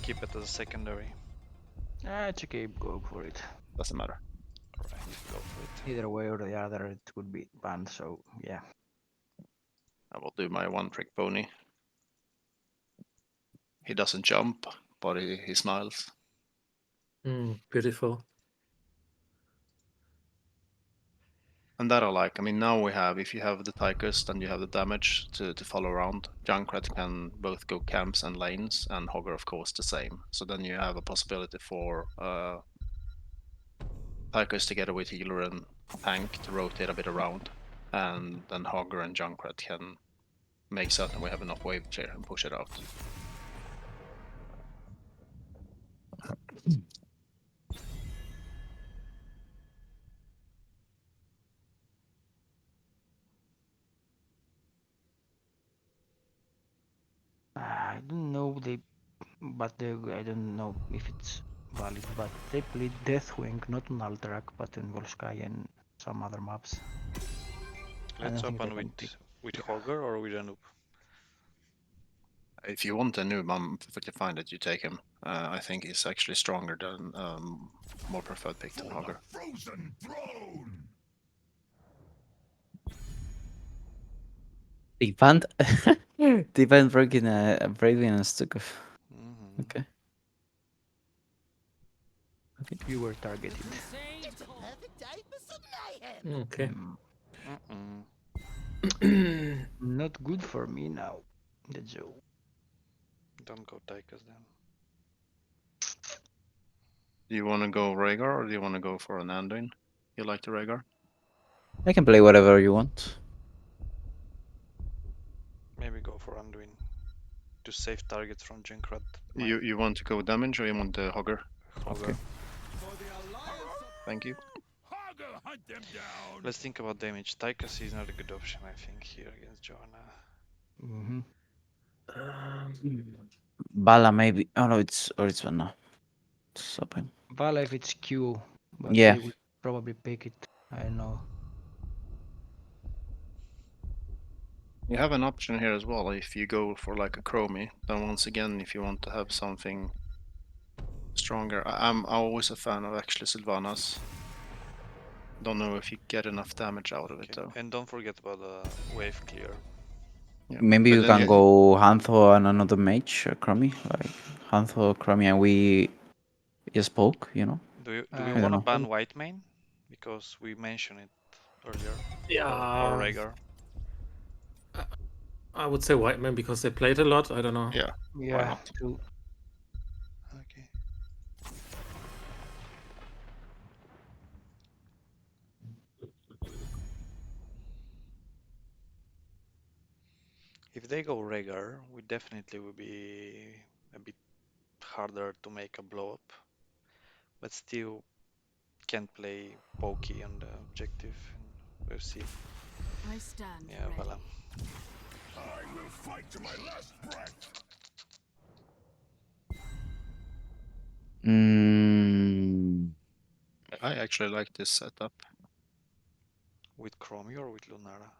keep it as a secondary? It's okay, go for it. Doesn't matter. Alright, go for it. Either way or the other, it would be banned, so yeah. I will do my one trick pony. He doesn't jump, but he smiles. Beautiful. And that I like. I mean, now we have, if you have the Tychus, then you have the damage to follow around. Junkrat can both go camps and lanes, and Hogger, of course, the same. So then you have a possibility for Tychus together with healer and tank to rotate a bit around. And then Hogger and Junkrat can make certain we have enough wave clear and push it out. I don't know I don't know if it's valid, but they played Deathwing not on Alterac, but in Volsky and some other maps. Let's don't think open they can pick- with yeah. Hogger or with a noob. If you want a noob, I'm perfectly fine that you take him. I think he's actually stronger than more preferred pick than Hogger. Frozen throne. Defend. Defend breaking a stick of. Mm-hmm. Okay. You were targeted. It's a perfect day for some mayhem. Okay. Not good for me now. The Joe. Don't go Tychus then. Do you want to go Rhaegar or do you want to go for an Anduin? You like the Rhaegar? I can play whatever you want. Maybe go for Anduin to save targets from Junkrat. You want to go damage or you want the Hogger? Hogger. Thank you. Hogger, hunt them down. Let's think about damage. Tychus is not a good option, I think, here against Joanna. Mm-hmm. Bala maybe. Oh no, it's no. It's open. Vala if it's Q, but Yeah. they will probably pick it. I don't know. You have an option here as well. If you go for like a Chromie, then once again, if you want to have something stronger, I'm always a fan of actually Sylvanas. Don't know if you get enough damage out of it though. And don't forget about the wave clear. Yeah. Maybe But you then can go Hantho and another mage, Crummy, like Hantho, Crummy, and we just poke, you know? Do we I want to don't know. ban white main? Because we mentioned it earlier. Yeah. Or Rhaegar. I would say white man because they played a lot. I don't know. Yeah. Yeah, not? true. Okay. If they go Rhaegar, we definitely will be a bit harder to make a blow up, but still can play pokey on the objective, and we'll see. I stand Yeah, ready. Vala. I will fight to my last breath. I actually like this setup With Chromie or with Lunara?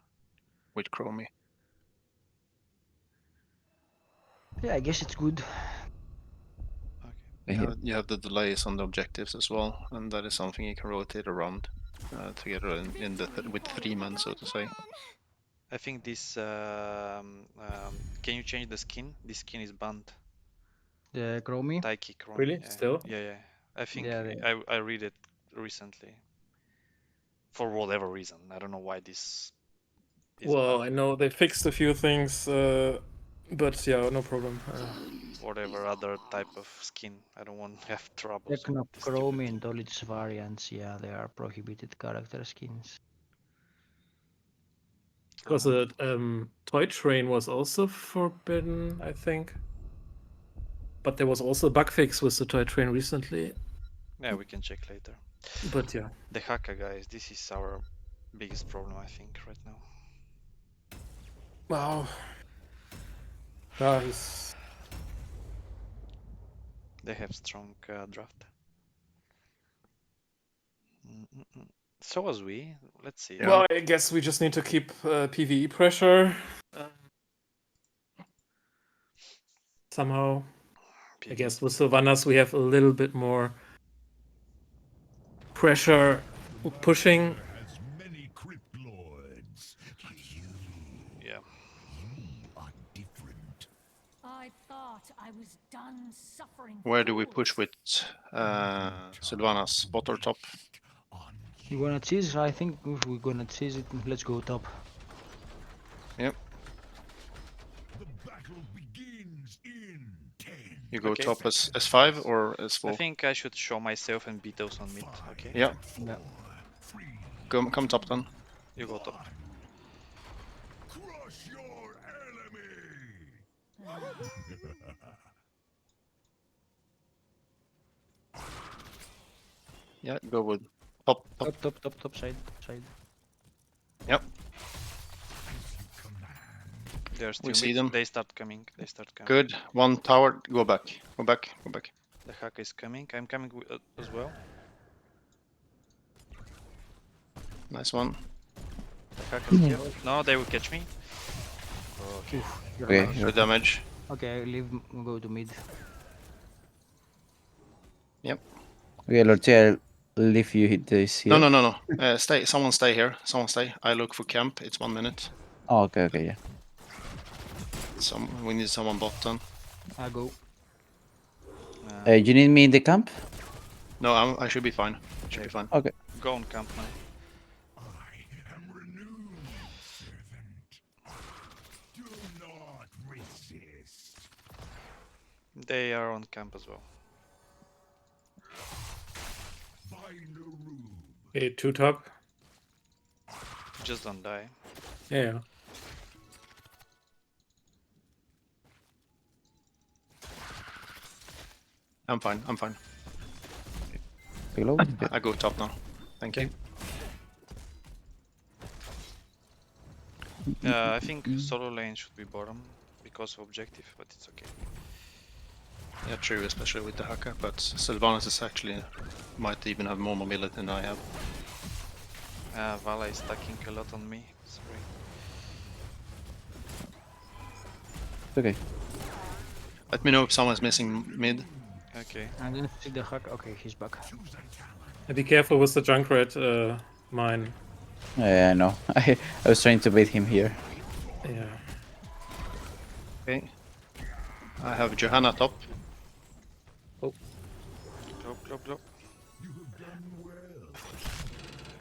with Chromie. Yeah, I guess it's good. Okay. You have the delays on the objectives as well, and that is something you can rotate around together in the with 3 men, so to say. I think this. Can you change the skin? This skin is banned. The Chromie. Taiki Chromie. Really? Yeah. Still? Yeah. I think Yeah, I read it recently. For whatever reason, I don't know why this is Well, I banned. know they fixed a few things, but yeah, no problem. Whatever other type of skin, I don't want to have troubles. Techno with this stupid Chromie thing. and all its variants, yeah, they are prohibited character skins. Because the toy train was also forbidden, I think. But there was also a bug fix with the toy train recently. Yeah, we can check later. But yeah. The Haka guys, this is our biggest problem, I think, right now. Wow. Yeah, he's... They have strong draft. So was we. Let's see. Well, I guess we just need to keep PvE pressure. Somehow. I guess with Sylvanas we have a little bit more pressure pushing. As many crypt lords, but you Yeah. are different. I thought I was done suffering. Where do we fools. push with Sylvanas? Bot or top? On You wanna cheese? I think if we're gonna cheese it, let's go top. Yep. the battle begins in 10. You go Okay. top as S5 or I S4? think I should show myself and beat those on mid. Okay. Yeah. Yeah. Come top then. You go top. Crush your enemy. Yeah, go with top. Top side. Yep. They're still see mid. them. They start coming. They start coming. Good. One tower. Go back. Go back. Go back. The hack is coming. I'm coming as well. Nice one. The hack is here. No, they will catch me. Okay. You're Okay, right. Good damage. Okay, leave. Go to mid. Okay, Lord T, I'll leave you hit this here. No. Stay. Someone stay here. Someone stay. I look for camp. It's 1 minute. Oh, okay, yeah. We need someone bottom. I go. You need me in the camp? No, I should be fine. Should be fine. Okay. Go on camp now. I am renewed, servant. Do not resist. They are on camp as well. Bindaroo. Okay, 2 top. Just don't die. Yeah. I'm fine. I'm fine. Reload. I go top now. Thank you. I think solo lane should be bottom because of objective, but it's okay. Yeah, true, especially with the hacker. But Sylvanas is actually might even have more mobility than I have. Vala is stacking a lot on me. Sorry. Okay. Let me know if someone's missing mid. Okay. I didn't see the hack. Okay, he's back. And be careful with the Junkrat mine. Yeah, I know. I was trying to bait him here. Yeah. Okay. I have Johanna top. Glop.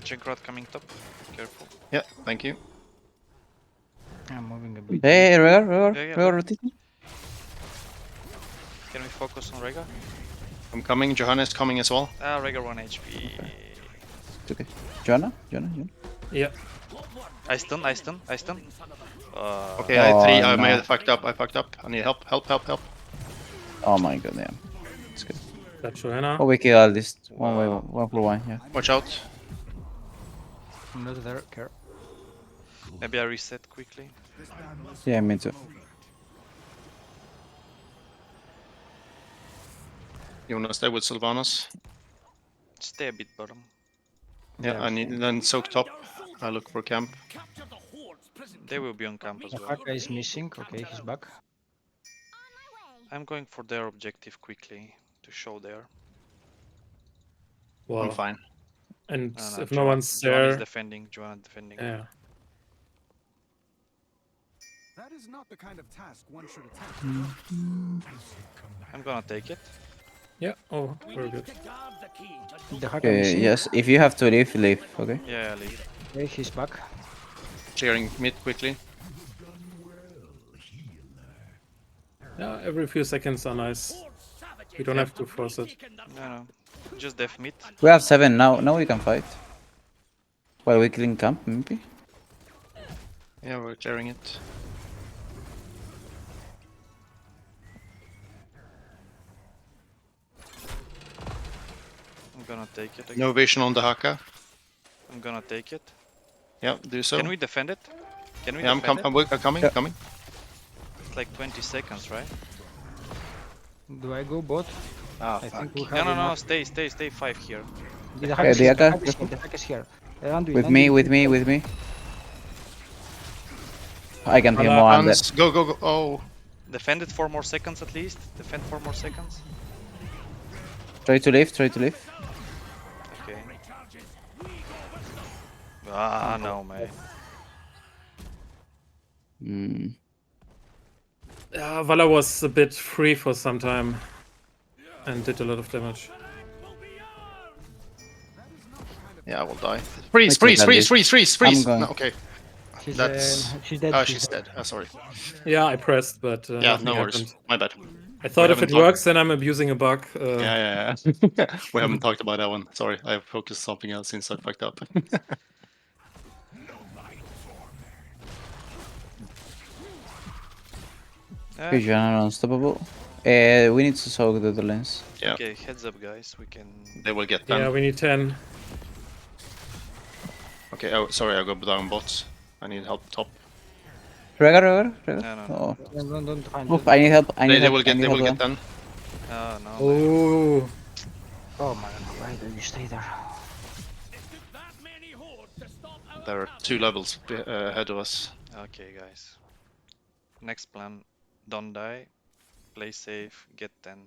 Junkrat coming top. Careful. Yeah, thank you. I'm moving a bit. Hey, Rhaegar, Yeah, rotating. Can we focus on Rhaegar? I'm coming. Johanna is coming as well. Rhaegar 1 HP. It's okay. Joanna? Yeah. I stun. Okay, I had 3. I no. may have fucked up. I fucked up. I need help. Help. Oh my god, yeah. It's good. Got Johanna. Oh, we kill all this. One for one, yeah. Watch out. I'm not there. Care. Maybe I reset quickly. Yeah, me too. You wanna stay with Sylvanas? Stay a bit bottom. Yeah, I need then soak top. I look for camp. They will be on camp as The well. hacker is missing. Okay, he's back. I'm going for their objective quickly to show there. Wow. I'm fine. And No, if no one's Joanna is there, defending. Joanna defending. yeah. That is not the kind of task one should attempt. I'm gonna take it. Yeah. Oh, very good. The hacker Okay, missing. yes. If you have to leave, leave. Okay. Yeah, leave. Okay, he's back. Clearing mid quickly. Yeah, every few seconds are nice. You don't have to force it. No. Just def mid. We have 7 now. Now we can fight. While we clean camp, maybe. Yeah, we're clearing it. I'm gonna take it again. No vision on the haka. I'm gonna take it. Yeah, do so. Can we defend it? Can we Yeah, I'm defend coming. Yeah. Coming. It's like 20 seconds, right? Do I go bot? Ah, I fuck. think we have No, enough. stay 5 here. The Okay, the hacker. hack is here. Undo it, With undo me, it. with me. I can heal Hello, more under. Hans, go. Oh, Defend it 4 more seconds at least. Defend 4 more seconds. Try to leave, try to leave. Okay. Ah, no, man. Hmm. Vala was a bit free for some time and did a lot of damage. Yeah, I will die. Freeze, Okay, freeze, that freeze, is- freeze, freeze, I'm freeze! going. No, okay. She's That's... dead. Oh, she's dead. Sorry. Yeah, I pressed, but Yeah, nothing no worries. happened. My bad. I thought if haven't it talked- works, then I'm abusing a bug. Yeah. We haven't talked about that one. Sorry, I focused something else since I fucked up. Okay, Johanna unstoppable. We need to soak the lanes. Yeah. Okay, heads up, guys. We can. They will get them. Yeah, we need 10. Okay, oh, sorry, I go down bots. I need help top. Rega. No. Oh. Don't find Oof, I need help. I need They help. will I get. need They will help. get them. Oh, no. Oh, Oh my god, why do you stay there? There are 2 levels ahead of us. Okay, guys. Next plan. Don't die. Play safe. Get 10.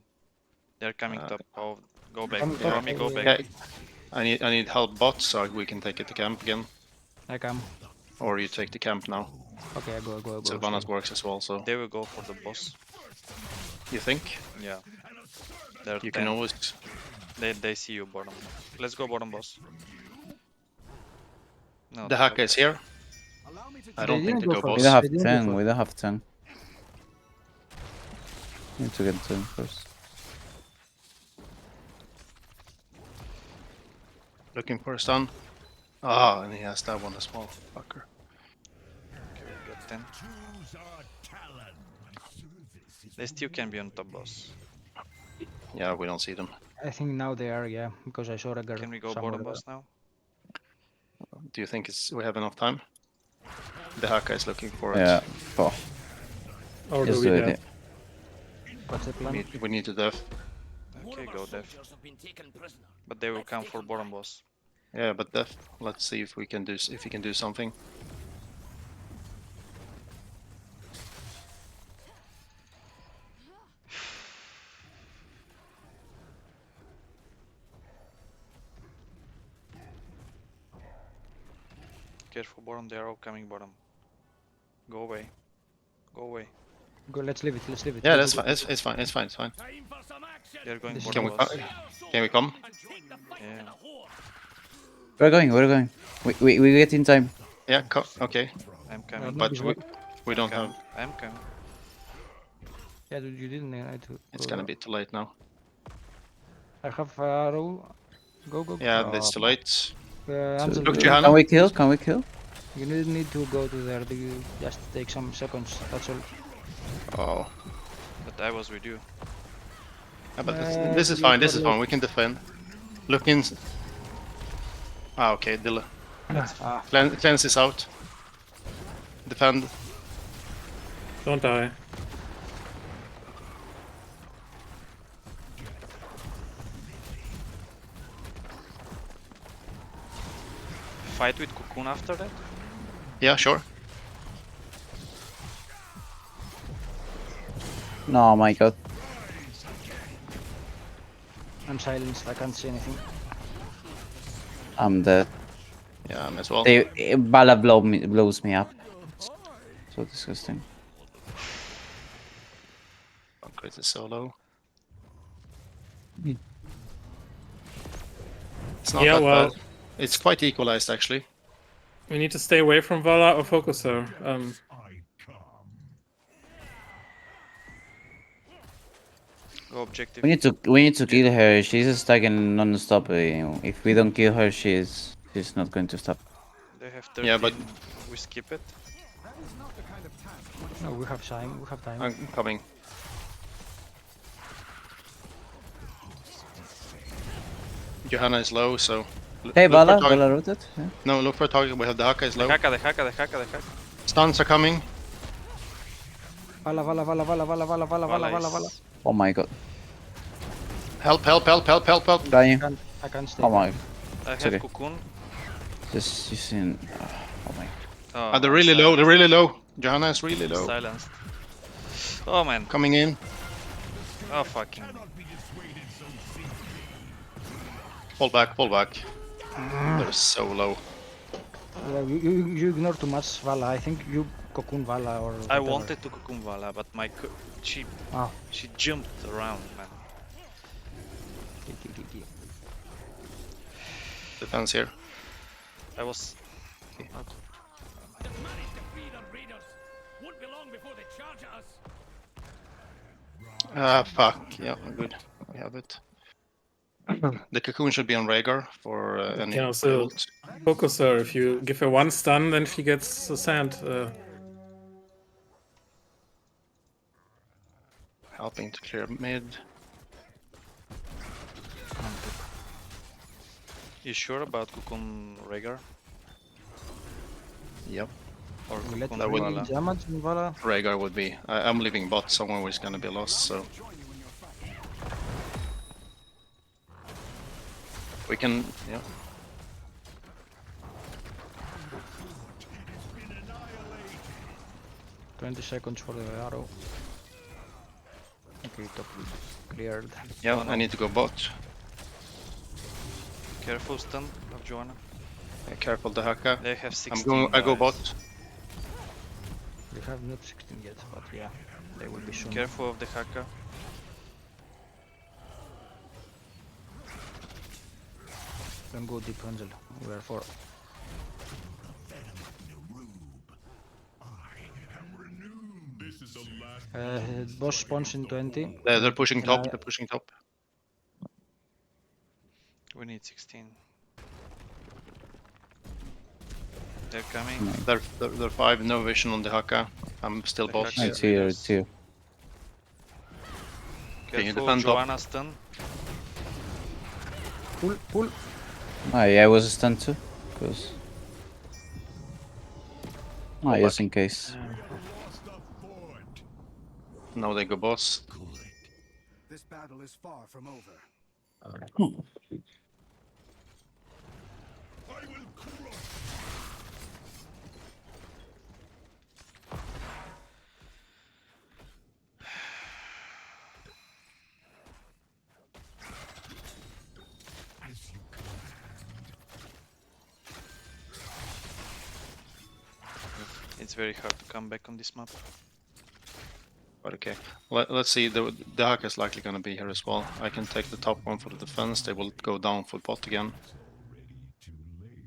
They're coming top. Oh, go back. Come, yeah. Romy, go back. Okay. I need help bots so we can take it to camp again. I come. Or you take the camp now. Okay, I go. Sylvanas works as well, so They will go for the boss. you think? Yeah. They're You 10. can always... They see you bottom. Let's go bottom boss. No, The hacker is here. Allow me to I don't They think didn't they go go for We boss. don't have They didn't go 10. for- We don't have 10. Need to get 10 first. Looking for a stun. Ah, and he has that one as well. Fucker. Okay, we got 10. They still can be on top boss. Yeah, we don't see them. I think now they are, yeah, because I saw a girl. Can we go somewhere bottom there. boss now? Do you think we have enough time? The hacker is looking for it. Yeah. Oh, or just do do we it. have? What's the plan? We need to def. Okay, go def. But they will come for bottom boss. Yeah, but def. Let's see if we can do something. Careful bottom, they are all coming bottom. Go away. Go away. Go, let's leave it. Yeah, Go, that's go, fine. It's fine. It's fine. It's fine. They're going This is- Can bottom we boss. can we come? Yeah. We're going. We get in time. Yeah. Okay. I'm coming. But Nobody's we don't have. I'm coming. Yeah, dude, you didn't need to. It's go gonna there. be too late now. I have a roll. Go. Yeah, it's too late. Ansel, Look, you- Johanna. Can we kill? You didn't need to go to there. You just take some seconds. That's all. Oh. But I was with you. Yeah, but Uh, this is you fine. This is probably- fine. We can defend. Look in. Ah, okay. Cleanse is out. Defend. Don't die. Fight with Cocoon after that? Yeah, sure. No, my god. I'm silenced. I can't see anything. I'm dead. Yeah, I'm as well. Bala blows me up. So disgusting. Concrete is so low. It's not Yeah, that well- bad. It's quite equalized actually. We need to stay away from Vala or focus her. Go objective. We need to kill her. She's stacking non-stop. If we don't kill her, she's not going to stop. They have 13. Yeah, but- We skip it. That is not the kind of task one No, we have time. We have time. I'm coming. Johanna is low, so. Hey, look for Bala, target- Bala rotate. Yeah. No, look for target. We have the Haka is The low. Haka. Stuns are coming. Vala. Oh my god. Help. Dying. I can't stay. Oh my. I have okay. Cocoon. Just using. Oh my. Oh, They're really low. They're really low. Johanna is really low. Silenced. Oh man. Coming in. Oh fucking. Fall back, fall back. They're so low. Yeah, you ignore too much Vala. I think you cocoon Vala or whatever. I wanted to cocoon Vala, but she Oh, jumped around, man. GG. Defense here. I was. Ah, fuck. Yeah, good. We have it. The cocoon should be on Rhaegar for You any can also ult. focus her. If you give her one stun, then she gets the sand. Helping to clear mid. You sure about cocoon Rhaegar Yep. or We let cocoon That would- Vala? damage in Vala. Rhaegar would be. I'm leaving bot somewhere where it's gonna be lost, so we can. Yeah. 20 seconds for the arrow. Okay, top cleared. Yeah, Oh, no. I need to go bot. Careful stun of Joanna. Careful the Haka. They have 16. I'm going. I go guys. bot. We have not 16 yet, but yeah, they will be soon. Careful of the Haka. Don't go deep, Angel. We are 4. This is the last. Boss spawns in 20. They're pushing top. I- They're pushing top. We need 16. They're coming. They're 5. No vision on the Haka. I'm still The bot. Haka It's here, it's here. Can you Careful, defend top? Joanna stun. Pull. Ah, yeah, I was stunned too. Cause. Ah, Go yes, back. in case. Lost the fort. Now they go boss. This battle is far from over. I will crush. As you It's very hard to come back on this map. But okay. Let's see. The Haka is likely gonna be here as well. I can take the top one for the defense. They will go down for bot again. too late.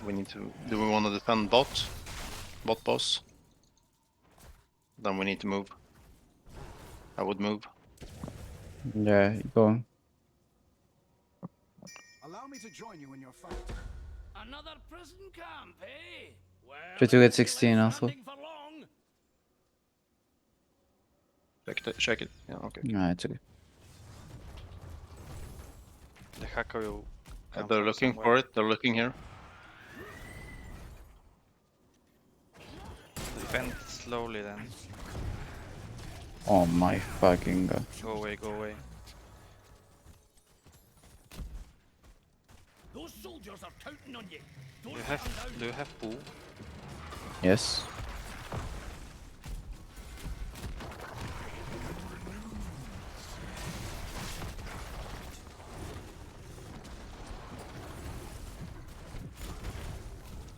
We need to. Do we want to defend bot? Bot boss. Then we need to move. I would move. Yeah, go on. Allow me to join you in your fight. Another prison camp, eh? Well, Try to get 16 also. standing for long. Check it. Yeah. Okay. Nah, it's okay. The Haka will come They're from looking somewhere. for it. They're looking here. Defend slowly then. Oh my fucking god. Go away, go away. Those soldiers are counting on you. Do Don't you let them have down. do you have pool? Yes.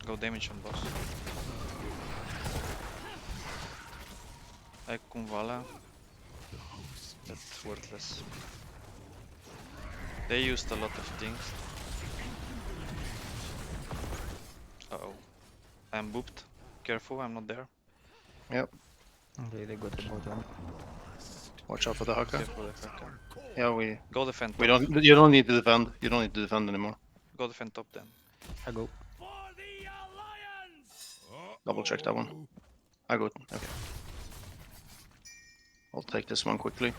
Go damage on boss. I Kumvala. That's worthless. They used a lot of things. Uh-oh. I'm booped. Careful, I'm not there. Yep. Okay, they got the bottom. Watch out for the Haka. Careful the Haka. Yeah, we Go defend top. we don't. You don't need to defend. You don't need to defend anymore. Go defend top then. I go. For the Alliance! Double check that one. I go. Okay. I'll take this one quickly.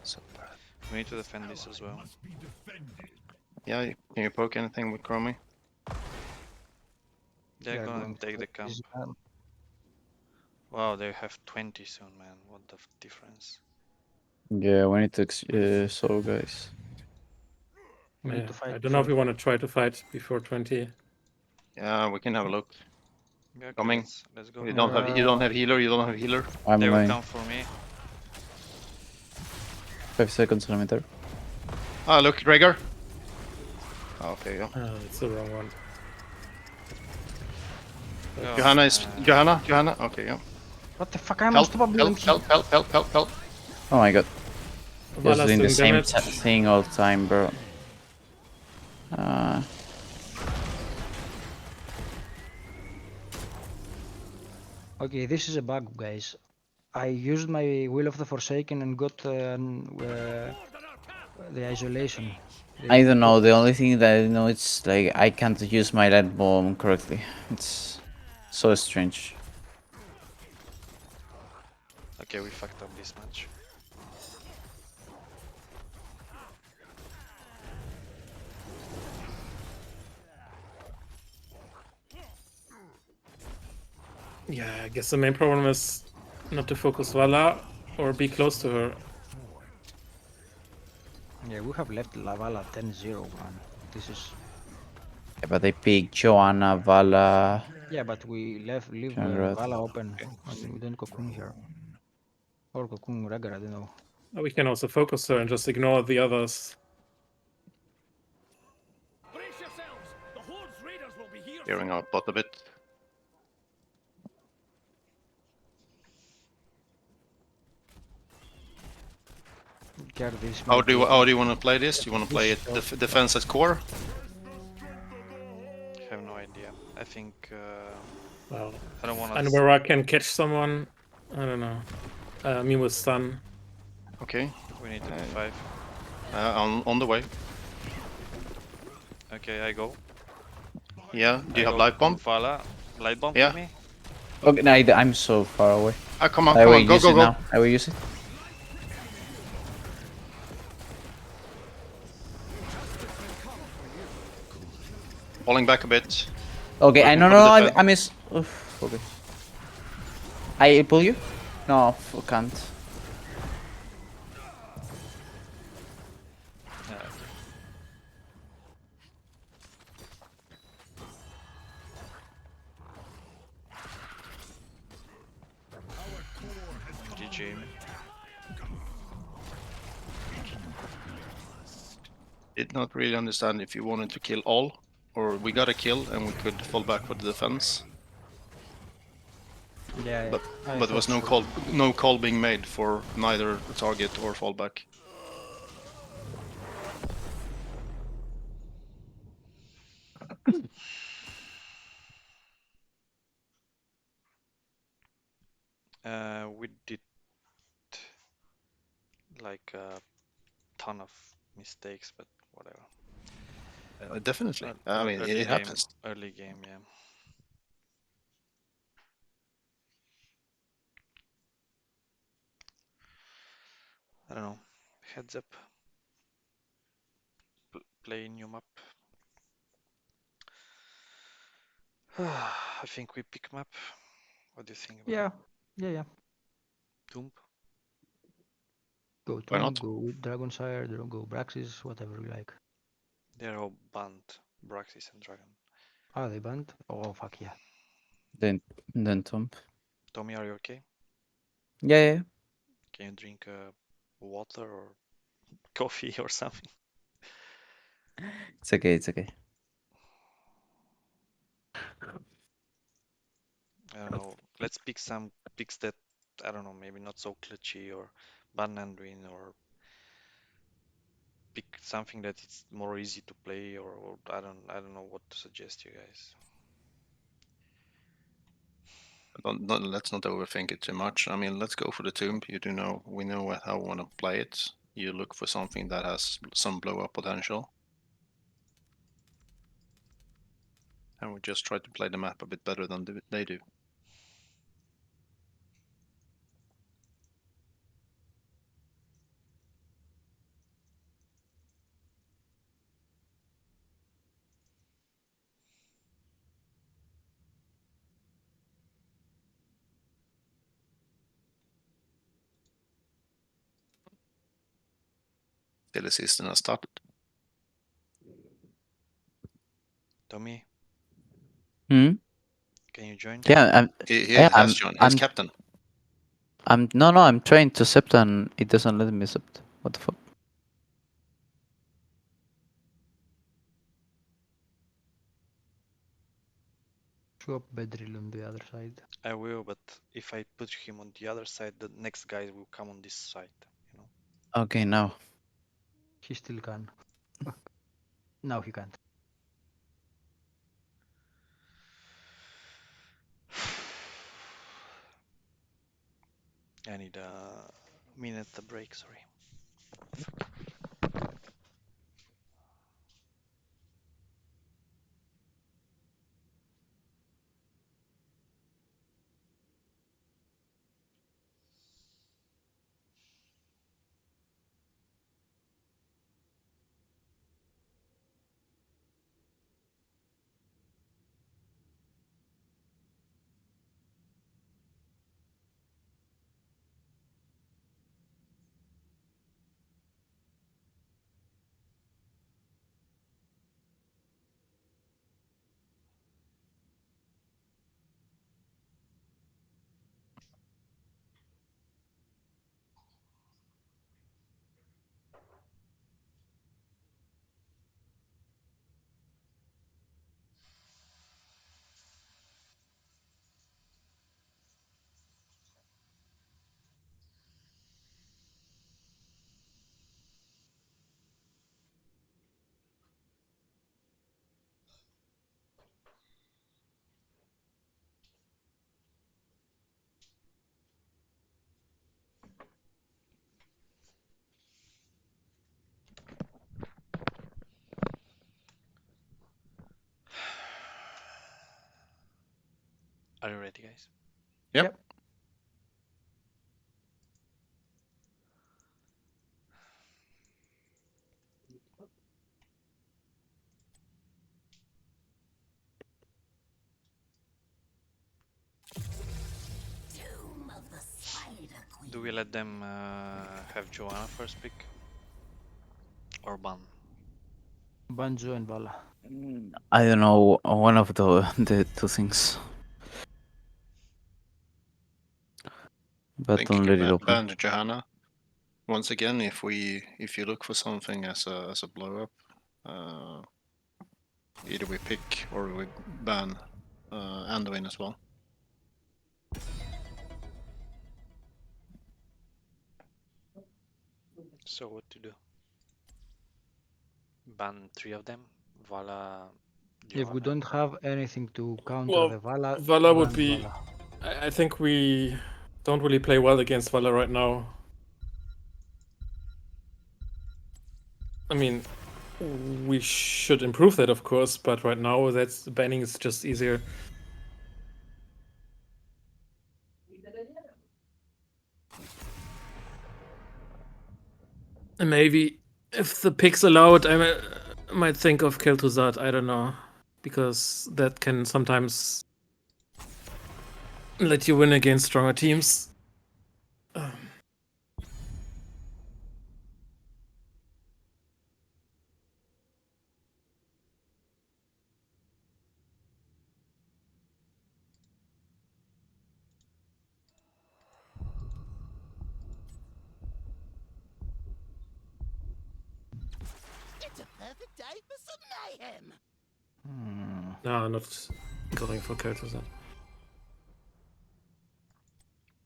So bad. We need to defend this as well. Must be defended. Yeah, can you poke anything with Chromie? They're Yeah, gonna going take for the camp. this, Wow, they have 20 soon, man. What the difference? Yeah, we need to so guys. We need to Yeah, I fight. don't know if we want to try to fight before 20. Yeah, we can have a look. Yeah, okay, Coming. let's go. You don't have healer. You don't have healer. I'm They will going. come for me. 5 seconds limiter. Ah, look, Rhaegar. Oh, okay, yeah. It's the wrong one. Oh, Johanna is Johanna. Okay, yeah. What the fuck? I'm Help! unstoppable. Help! Help! Help! Help! Help! Help! Oh my god. Just Vala's doing the doing same damage. thing all the time, bro. Okay, this is a bug, guys. I used my Will of the Forsaken and got the isolation. I don't know. The only thing that I know is like I can't use my light bomb correctly. It's so strange. okay, we fucked up this match. Yeah, I guess the main problem is not to focus Vala or be close to her. Yeah, we have left Lavala 10-0, man. This is... Yeah, but they pick Joanna, Vala. Yeah, but we leave Conrad. Vala open and we don't cocoon here. Or cocoon Rhaegar, I don't know. We can also focus her and just ignore the others. Brace yourselves. The Horde's raiders will be here. Clearing out bot a bit. Care this How do might be- you want to play this? You want to play it defense at core? Have no idea. I think Well, I don't want and to. where I can catch someone, I don't know. Me with stun. Okay. We need to do 5. On the way. Okay, I go. Yeah. Do you I have go light bomb? Vala. Light bomb Yeah. with me. Okay, no, I'm so far away. Ah, come on, I come will on, go, use go, it go. now. I will use it. Falling back a bit. Okay, I Waiting no for no the no. defense. I miss. Oof, okay. I pull you? No, can't. GG. Did not really understand if you wanted to kill all, or we got a kill and we could fall back for the defense. Yeah, But I there was thought no call being made for neither target or fallback. We did like a ton of mistakes, but whatever. Definitely. I mean, it happens. Early game, yeah. I don't know. Heads up. Play new map. I think we pick map. What do you think about Yeah, yeah. Doom? Go Why Tomb, not? go Dragonsire, go Braxis, whatever you like. They're all banned. Braxis and Dragon. Ah, they banned? Oh, fuck yeah. Then Tomb. Tommy, are you okay? Yeah. Can you drink water or coffee or something? It's okay. It's okay. I don't know. Let's pick some picks that I don't know, maybe not so clutchy or ban Anduin or pick something that it's more easy to play or I don't know what to suggest you guys. Let's not overthink it too much. I mean, let's go for the tomb. We know how we want to play it. You look for something that has some blow up potential. And we just try to play the map a bit better than they do. silly season has started. Tommy, Hmm? can you join? Yeah, He yeah, has John. He's I'm, captain. no, I'm trying to sept and it doesn't let me sept. What the fuck? Swap Bedrill on the other side. I will, but if I put him on the other side, the next guy will come on this side, you know. Okay, now. He still can. Now he can't. I need a minute to break, sorry. Are you ready, guys? Yep. Tomb of the Spider Queen. Do we let them have Joanna first pick? Or Ban? Banjo and Vala. I don't know, one of the two things. I But think don't you let can it open. ban Johanna. Once again, if you look for something as a blow up, either we pick or we ban Anduin as well. So what to do? Ban 3 of them? Vala, If we Joanna? don't have anything to counter Well, the Vala, Vala would ban be. Vala. I think we don't really play well against Vala right now. I mean, we should improve that, of course, but right now that's banning is just easier. And maybe if the picks allowed, I might think of Kel'Thuzad. I don't know, because that can sometimes let you win against stronger teams. It's a perfect day for some mayhem. No, not going for Kel'Thuzad.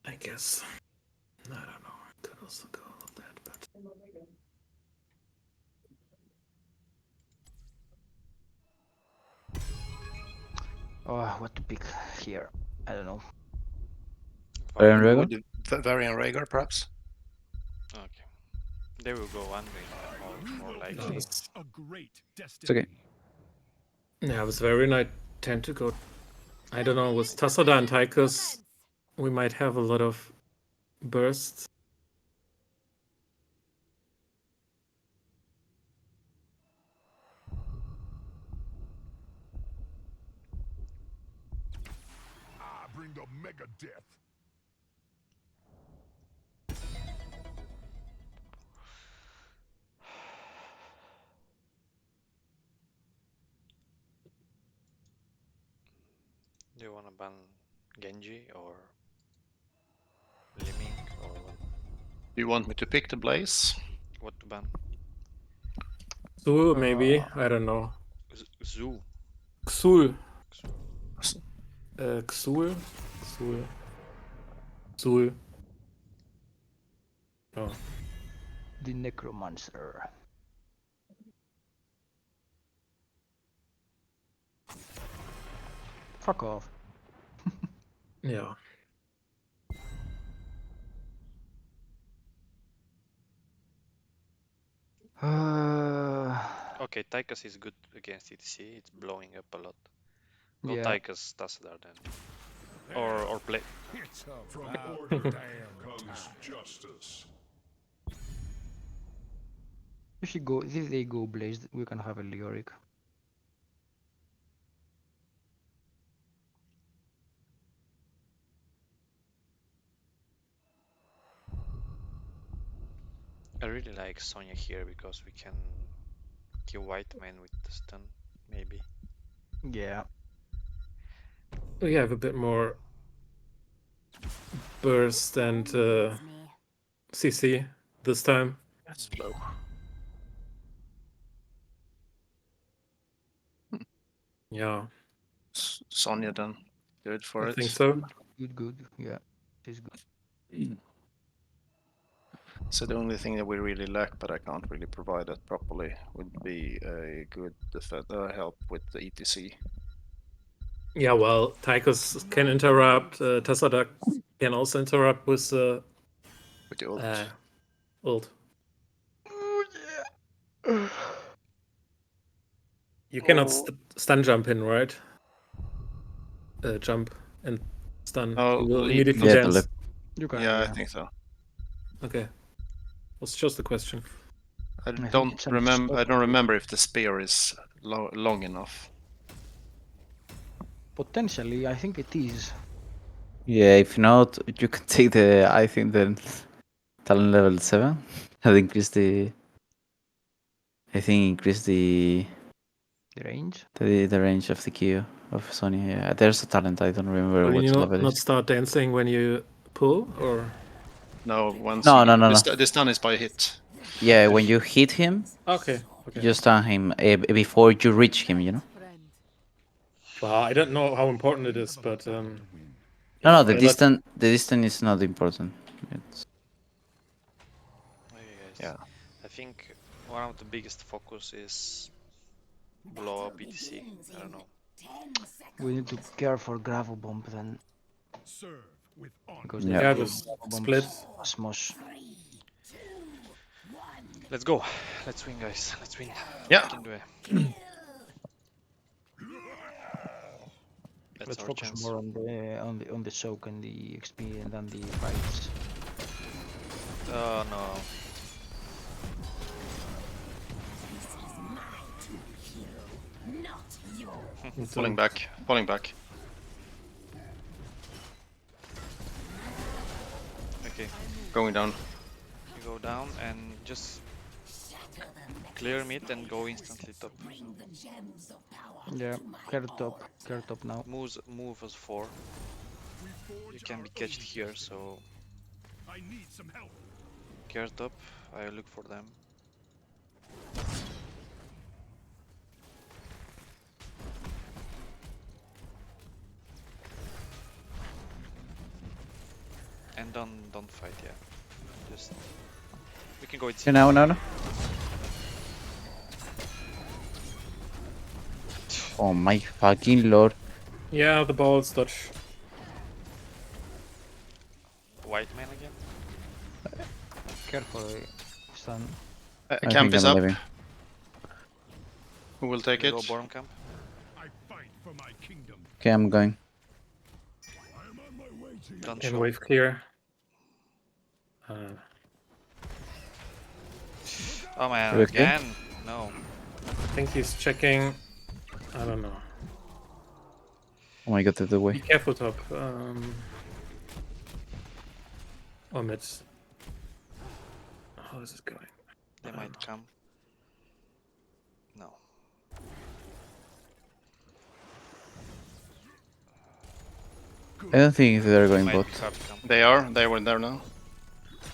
I guess. I don't know. I could also go with that, but Oh, what to pick here? I don't know. Baron Vala. Rhaegar? With the Varian Rhaegar, perhaps. Okay. They will go Anduin then, more likely. it's, A great It's okay. destiny. yeah, with Varian, I tend to go. I don't know. With Tasada and Tychus, we might have a lot of bursts. Bring the mega death. Do you wanna ban Genji or Liming or what? Do you want me to pick the Blaze? What to ban? Xul, maybe. I don't know. Zoo. Xul. Xul. Xul? Xul. Xul. Oh. The Necromancer. Fuck off. Yeah. Okay, Tychus is good against ETC. It's blowing up a lot. Go Yeah. Tychus Tassadar then. Or play. It's a from order comes justice. If they go Blaze, we can have a Leoric. I really like Sonya here because we can kill White Man with the stun, maybe. Yeah. We have a bit more burst and CC this time. That's low. Yeah, Sonya then. Good for I it. think so. Good. Yeah. It is good. So the only thing that we really lack, but I can't really provide that properly, would be a good help with the ETC. Yeah, well, Tychus can interrupt. Tassadak can also interrupt with the With the ult. ult. Oh yeah. You cannot Oh. stun jump in, right? Jump and stun. Oh, You will lead immediately Yeah, doesn't. the dance. You can. Yeah, I Yeah. think so. Okay, was just a question. I think don't it's a remember. I stop. don't remember if the spear is long enough. Potentially, I think it is. Yeah, if not, you can take the. I think the talent level 7. I increase the. I think increase the The range. the range of the Q of Sonya. Yeah, there's a talent. I don't remember Will what you level it not is. start dancing when you pull, or? No, once No, you no, no, no. the stun is by hit. Yeah, when you hit him, Okay, you okay. just stun him before you reach him. You know. Well, I don't know how important it is, but No, no. The I let distance. The distance is not important. It's... Okay, guys. Yeah. I think one of the biggest focus is blow up ETC. I don't know. We need to care for gravel bomb then, Serve with honor. because Yeah. they yeah, play this gravel split. bombs Asmos. Let's go. Let's win, guys. Let's win. Yeah. We can do it. That's Let's our focus chance. more on the soak and the XP and then the fights. Oh no. Falling back. Falling back. Okay, Going down. you go down and just clear mid and go instantly top. Yeah, care top now. Move as 4. You can be catched here, so I need some help. care top. I look for them. And don't fight, yeah. Just we can go with Okay, now, no. Oh my fucking lord! Yeah, the balls dodge. White man again. Careful, stun. I Camp think is I'm up. leaving. Who will take We it? go bottom camp. I fight for my kingdom. Okay, I'm going. I am on my way to you. Don't And show. wave clear. Oh man, You okay? again? No. I think he's checking. I don't know. Oh my god, the Be way. careful, top. Or mid. How is it going? They might come. No. I don't think they're going Might bot. be hard camp. They were there now.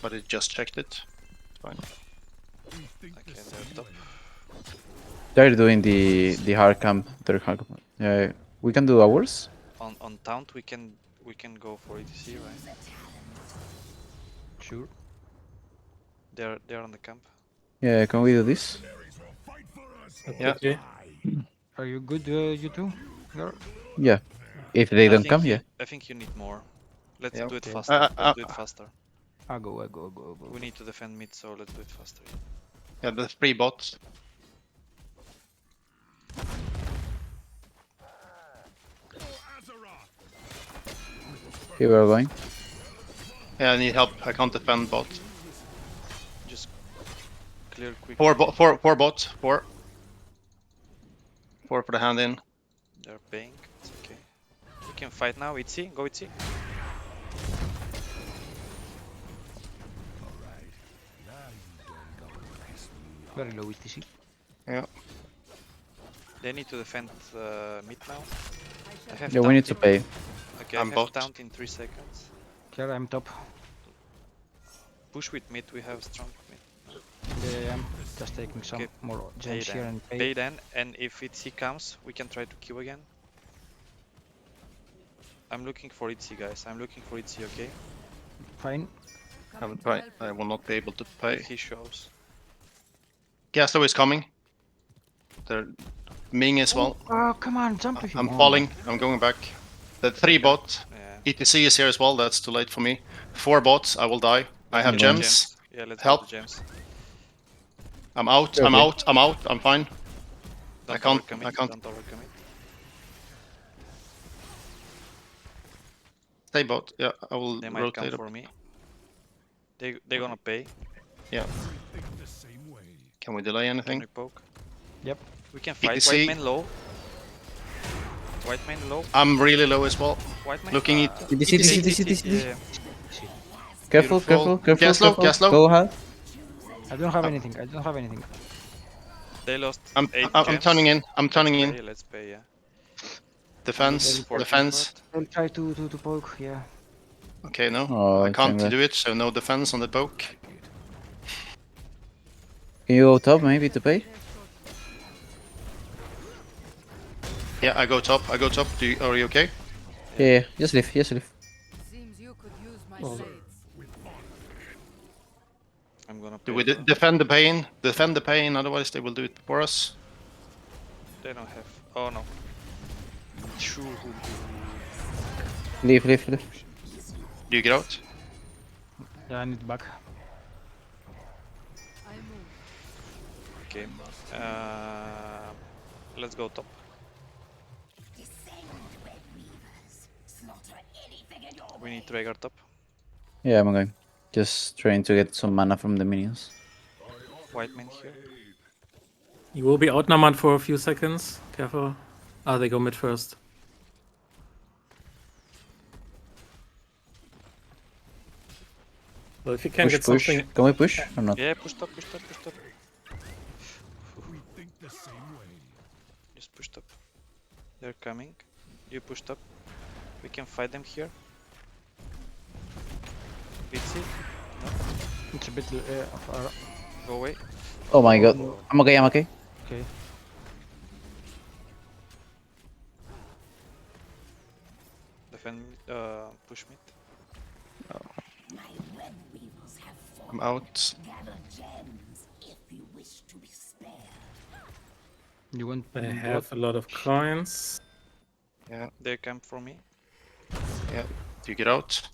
But it just checked it. Fine. Okay, they're top. They're doing the hard camp. Their hard camp. Yeah, we can do ours. On taunt we can go for ETC, right? Sure. They're on the camp. Yeah, can we do this? Mercenaries will fight for us or Yeah. Okay. die. Are you good, you two? You're... Yeah. If they I don't think come, you, yeah. I think you need more. Let's Yeah. do it Okay. faster. Let's do it faster. I go. We need to defend mid, so let's do it faster. Yeah, the 3 bots. For Azeroth. Here we are going. Yeah, I need help. I can't defend bot. Just clear quick. 4 bot. 4 bot. 4. 4 for the hand in. They're paying. It's okay. We can fight now. Itzy, go Itzy. Very low ETC. Yeah. They need to defend mid now. I have Yeah, we need to taunt pay. in- Okay, I'm I have bot. taunt in 3 seconds. Here, I'm top. Push with mid. We have strong mid. There I am. Just taking some Okay. more Pay gems here then. and Pay pay. then. And if Itzy comes, we can try to queue again. I'm looking for Itzy, guys. I'm looking for Itzy. Okay. Fine. Right. I will not be able to pay. If he shows. Gaslow is coming. They're Ming as well. Oh, come on, jump if you I'm want. falling. I'm going back. The 3 bot. Yeah. ETC is here as well. That's too late for me. 4 bots. I will die. I have Yeah. gems. Yeah, let's Help. go to gems. I'm out. Okay. I'm out. I'm out. I'm fine. Don't can't- overcommit, I can't. Don't overcommit. Stay bot. Yeah, I will They might come rotate up. for me. They're gonna pay. Yeah. Think the same way. Can we delay Can anything? we poke? Yep. We can fight. ETC. White man low. White man low. I'm really low as well. White man. Looking it. DC, DC, Okay, DC, DC. yeah. Careful, Beautiful. careful. Gaslow, Gaslow. Go ahead. I don't have anything. I don't have anything. They lost. I'm 8 I'm gems. turning in. I'm turning Let's in. pay, let's pay, yeah. Defense. For Defense. I'll try to poke, yeah. Okay, no. Oh, I can't Chandler. do it, so no defense on the poke. Can you go top maybe to pay? Yeah, I go top. I go top. Are you okay? Yeah, just leave, just leave. Seems you could use my Oh. shades. I'm gonna Do pay. we as well. defend the pain? Defend the pain, otherwise they will do it for us. They don't have. Oh no. Shoo. Leave, leave, leave. Do you get out? Yeah, I need back. I move. Okay. Let's go top. We need Rhaegar top. Yeah, I'm going. Just trying to get some mana from the minions. White man here. You will be outnumbered for a few seconds. Careful. Ah, they go mid first. Well, if you can Push, get push. something. Can we push or not? Yeah, push top, push top, push top. We think the same way. Just push top. They're coming. You push top. We can fight them here. Bitsy, It's a bit far. go away. Oh my god. I'm okay, I'm okay. Okay. Defend, push mid. I'm out. You want They have a lot of coins. Yeah, They camp for me. yeah. Do you get out?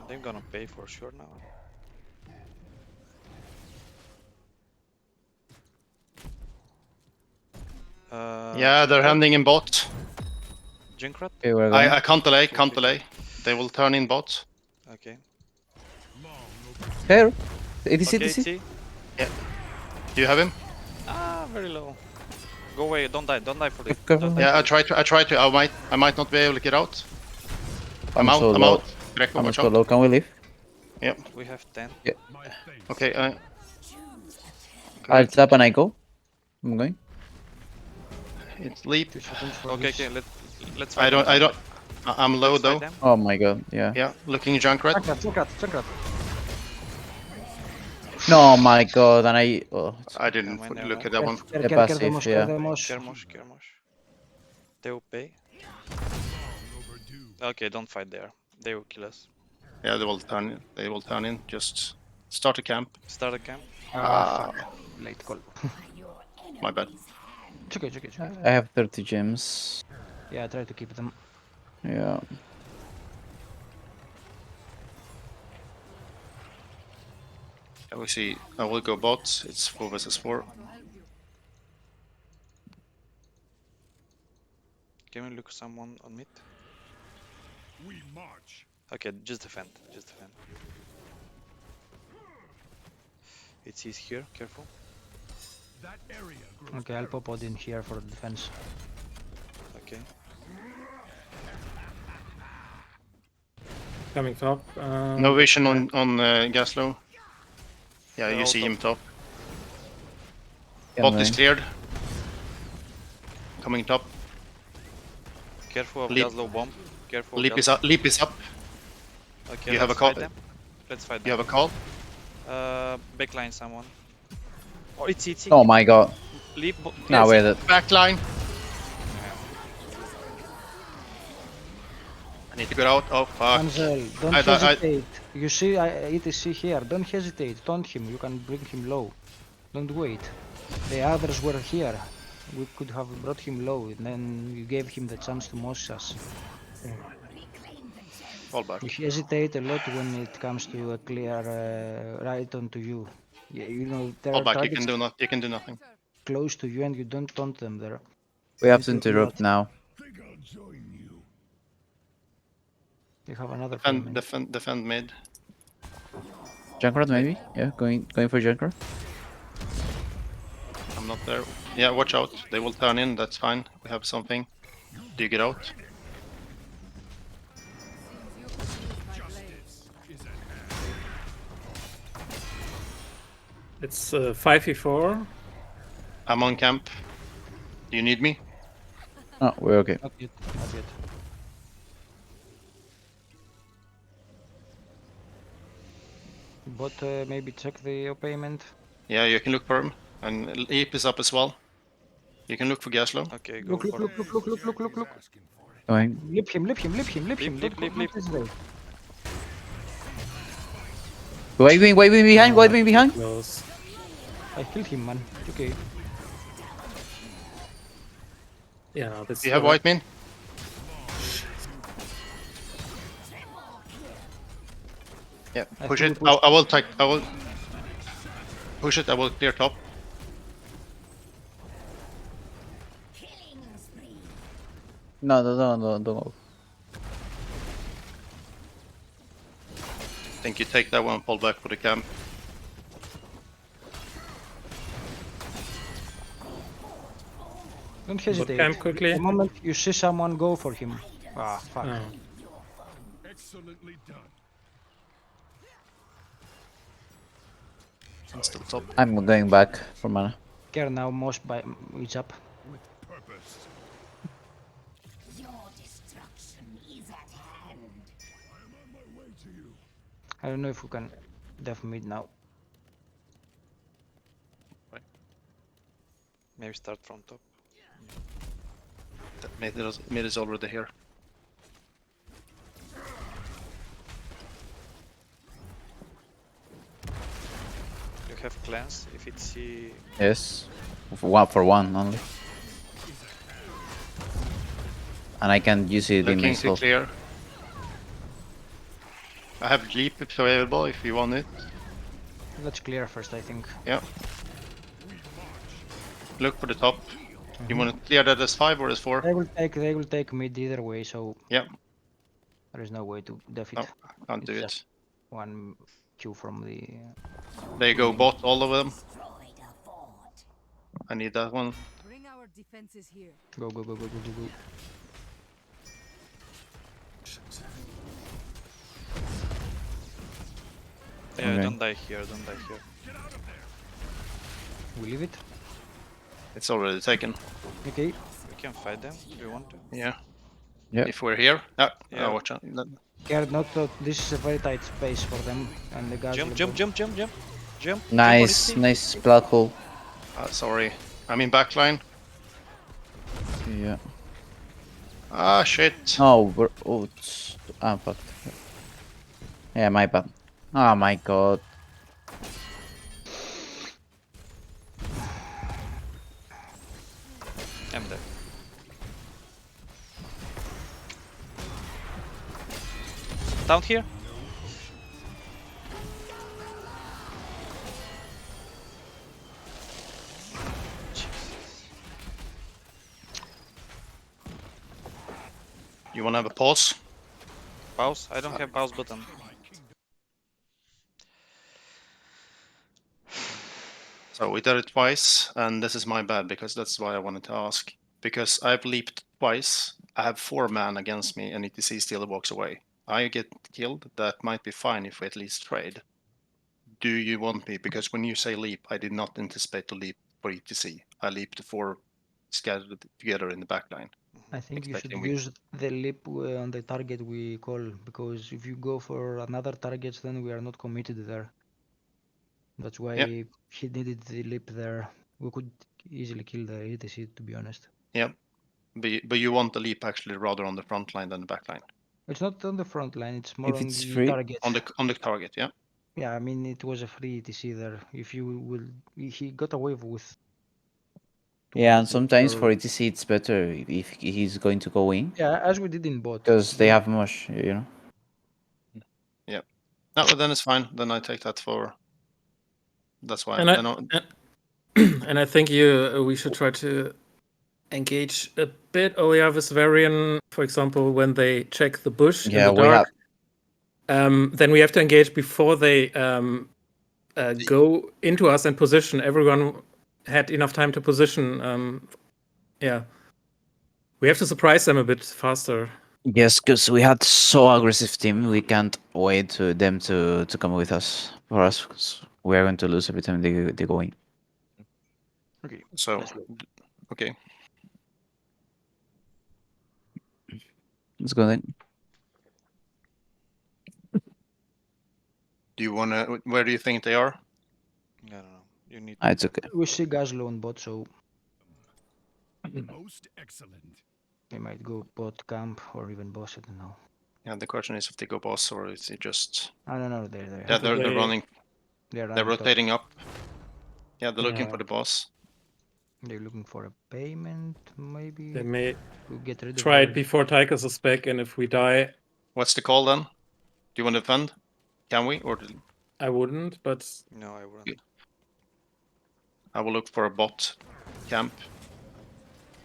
They're gonna pay for sure now. Yeah, they're handing in bot. Junkrat? Okay, we're going. I can't delay, can't delay. They will turn in bot. Okay. Here. ADC, Okay, ADC. T. Do you have him? Ah, very low. Go away, don't die for the. Careful. don't die. Yeah, I try to. I might not be able to get out. I'm out. so I'm low. out. Greco, I'm watch so out. low. Can we leave? We have 10. Okay. I'll tap and I go. I'm going. It's leap. 2 seconds for Okay, this. okay, let's fight them. I'm low Let's fight though. them. Oh my god, yeah. Yeah, looking Junkrat. Junkrat. No, my god, and I. Oh, it's I didn't Never mind, look at never that one. passive, yeah. Kermosh. TOP. Okay, don't fight there. They will kill us. Yeah, they will turn. They will turn in. Just start a camp. Start a camp. Fuck. Late call. My bad. It's okay. I have 30 gems. Yeah, try to keep them. Yeah. Yeah, we see. I will go bot. It's 4 versus 4. Can we look someone on mid? We march. Okay, just defend. It's easy here, careful. That area grows Okay, I'll pop Odin here for defense. Okay. Coming top. No vision on Gaslow. Yeah, They're you all see top. him top. Yeah, Bot I'm is going. cleared. Coming top. Careful of Leap. Gazlow bomb. Careful. Leap is up. Leap is up. Okay, You have let's a call- fight them. Let's fight You them. have a call. Backline someone. Oh, it's. Oh my god. Leap. Now we're dead. Backline. I need to get out. Oh fuck. Ansel, don't I- hesitate. You see ETC here. Don't hesitate. Taunt him. You can bring him low. Don't wait. The others were here. We could have brought him low, and then you gave him the chance to mosh us. Fall back. You hesitate a lot when it comes to a clear right onto you. Yeah, you know there Fall are back. You targets can do not. You can do nothing. close to you, and you don't taunt them there. We have It to will do interrupt that. now. Think I'll join you. You have another Defend mid. Junkrat maybe? Yeah, going for Junkrat. I'm not there. Yeah, watch out. They will turn in. That's fine. We have something. Do you get out? It's 5v4. I'm on camp. Do you need me? Oh, we're okay. Not yet. But maybe check the payment. Yeah, you can look for him. And Leap is up as well. You can look for Gaslow. Okay, go Look. for it. Going. Lip him. Leap. Don't hesitate. Waving behind. Close. I killed him, man. It's okay. Yeah, this Do you have white min? Yeah, I push think it. we push- I will take. I will push it. I will clear top. No, don't go. I think you take that one. Pull back for the camp. Don't hesitate. camp quickly. The moment you see someone, go for him. Ah, fuck. Oh. Excellently done. It's still top. I'm going back for mana. Care now, most by each up. With purpose. Your destruction is at hand. I am on my way to you. I don't know if we can def mid now. Maybe start from top. Mid is already here. You have clans. If it's Yes. For one only. And I can use it in Looking to myself. clear. I have Leap available if you want it. Let's clear first, I think. Yeah. Look for the top. You want to clear that as 5 or as 4? They will take mid either way, so Yeah. there is no way to def it. No, can't do It's it. just one Q from the. They go bot, all of them. Destroyed a fort. I need that one. Bring our defenses here. Go. yeah, Okay. don't die here. We leave it. It's already taken. Okay. We can fight them if you want to. Yeah. Yeah. If we're here. Yeah. Watch out. Here, this is a very tight space for them, and the guys Jump, will jump, bomb. jump, jump, jump. Jump. Jump on Nice, it. nice black hole. Sorry. I'm in backline. Yeah. Ah, shit. Oh, I'm fucked. Yeah, my bad. Oh my god. I'm dead. Down here. You wanna have a pause? Pause. I don't have pause button. So we did it twice, and this is my bad because that's why I wanted to ask. Because I've leaped twice, I have 4 man against me, and ETC still walks away. I get killed, that might be fine if we at least trade. Do you want me? Because when you say leap, I did not anticipate to leap for ETC. I leaped 4 scattered together in the backline. I think you should Expecting we. use the leap on the target we call, because if you go for another target, then we are not committed there. That's why Yeah. he needed the leap there. We could easily kill the ETC, to be honest. Yeah. But you want the leap actually rather on the front line than the back line. It's not on the front line, it's more If on it's the free. target. On the target, yeah. Yeah, I mean, it was a free ETC there. If you will, he got away with. Yeah, and sometimes Or- for ETC it's better if he's going to go in. Yeah, as we did in bot. Because they have much, you know. Yeah. No, then it's fine. Then I take that for. That's why. And and I think we should try to engage a bit earlier with Varian, for example, when they check the bush in Yeah, the we dark. Then we have to engage before they go into us and position. Everyone had enough time to position. Yeah, we have to surprise them a bit faster. Yes, because we had so aggressive team, we can't wait to them to come with us. For us, 'cause we are going to lose every time they go in. Okay. So, Let's go. okay. Let's go then. Do you wanna? Where do you think they are? I don't know. You need. It's okay. We see Gazlo on bot, so Most excellent. they might go bot camp or even boss. I don't know. Yeah. The question is if they go boss or is it just. I don't know. They're there. Yeah, they're running. They're They're running top. rotating up. Yeah, they're looking Yeah. for the boss. They're looking for a payment, maybe. They may to get rid try of it before Tychus is back, and if we die, What's the call then? Do you want to defend? Can we or? I wouldn't. But No, I wouldn't. I will look for a bot camp.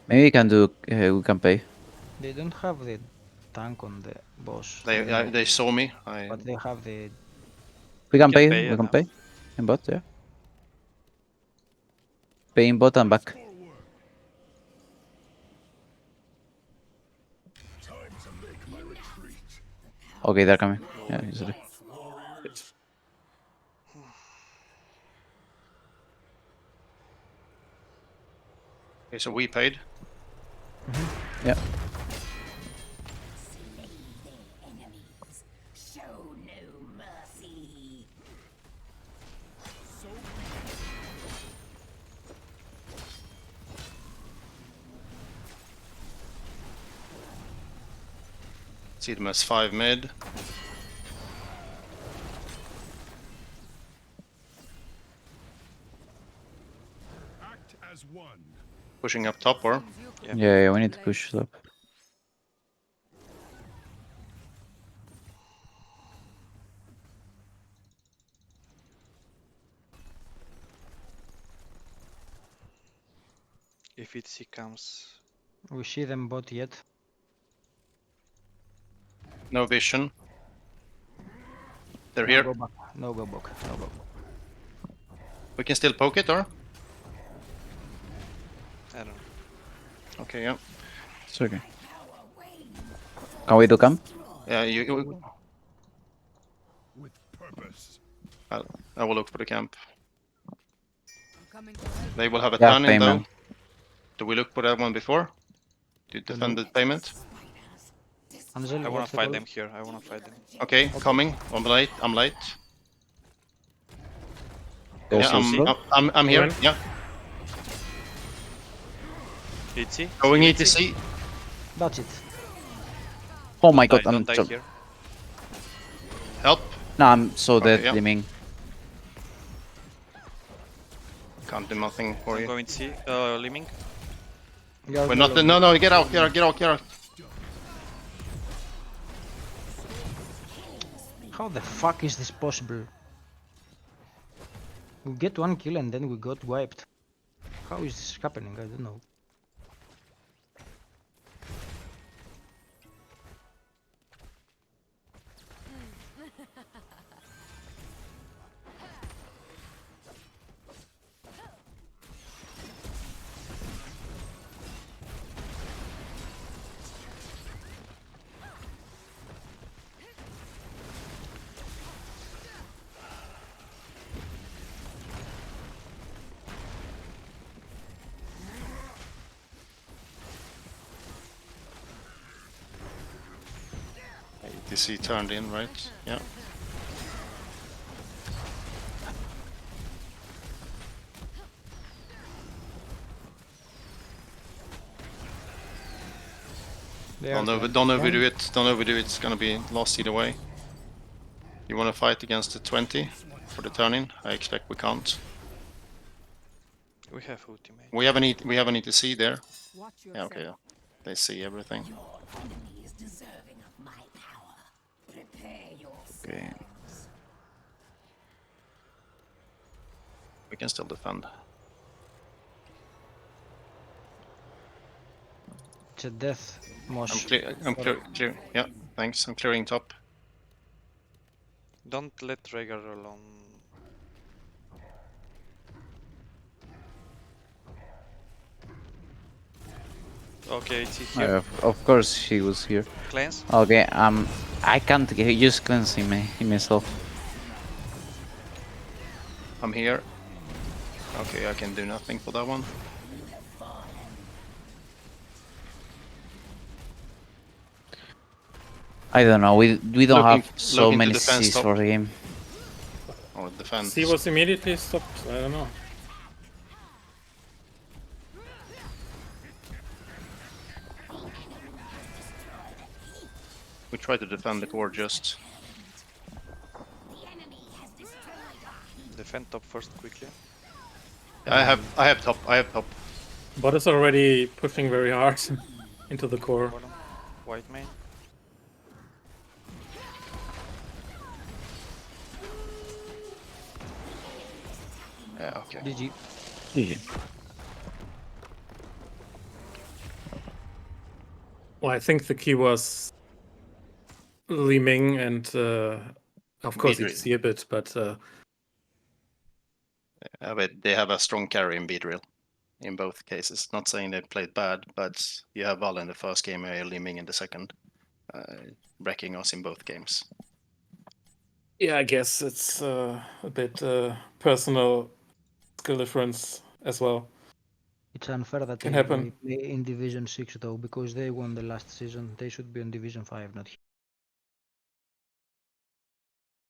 Maybe we can do. We can pay. They don't have the tank on the boss. They saw me. But they have the. We can pay. pay, We can yeah. pay. In bot, yeah. Pay in bot and back. Time to make my retreat. Okay, they're coming. Yeah, easily. Okay, so we paid. Yeah. Show no mercy. See them as 5 mid. Act as one. Pushing up top or? Yeah, we need to push up. If ETC comes, We see them bot yet. No vision. They're No, here. go back. No, go back. No, go. We can still poke it or? I don't know. Okay, yeah. It's okay. Can we do camp? Yeah, you. With purpose. I will look for the camp. I'm coming to help. They will have a Yeah, turn in though. payment. Do we look for that one before? To defend the payment. Ansel, I wanna what's the fight call? them here. I wanna fight them. Okay, coming. I'm late. I'm late. There's Yeah, your see? slow. I'm here. Going. Yeah, ET? going See ETC. That's it. Oh my Don't god, die, I'm don't die here. Help. no, I'm so dead, Okay, yeah. Liming. Can't do nothing for I'm you. going C. Liming. You're We're not. alone. No, get out. Get out. Get out. Get out. How the fuck is this possible? We get 1 kill and then we got wiped. How is this happening? I don't know. ETC turned in, right? Yeah. They are Don't flanking. overdo it. Don't overdo it. It's gonna be lost either way. You want to fight against the 20 for the turn-in? I expect we can't. We have ultimate. We have an ETC there. Watch Yeah, yourself. okay. They see everything. Enemy is deserving of my power. Prepare yourself. Okay. We can still defend. It's a death, Moss. I'm clear. Yeah, thanks. I'm clearing top. Don't let Rhaegar alone. Okay, it's here. Of course he was here. Cleanse. Okay, I can't use cleanse him myself. I'm here. Okay, I can do nothing for that one. I don't know, we don't Looking- have so looking to many defense Cs top. for him. Or defense. C was immediately stopped. I don't know. We try to defend the core just. Defend top first quickly. I have top. Bot is already pushing very hard into the core. Bottom. White main. Yeah, okay. GG. Well, I think the key was Li Ming and of course Beedrill. ETC a bit, but But they have a strong carry in Beedrill in both cases. Not saying they played bad, but you have Val in the first game and Liming in the second, wrecking us in both games. yeah, I guess it's a bit personal skill difference as well. It's unfair that Can they happen. only play in Division 6 though, because they won the last season. They should be in Division 5, not here.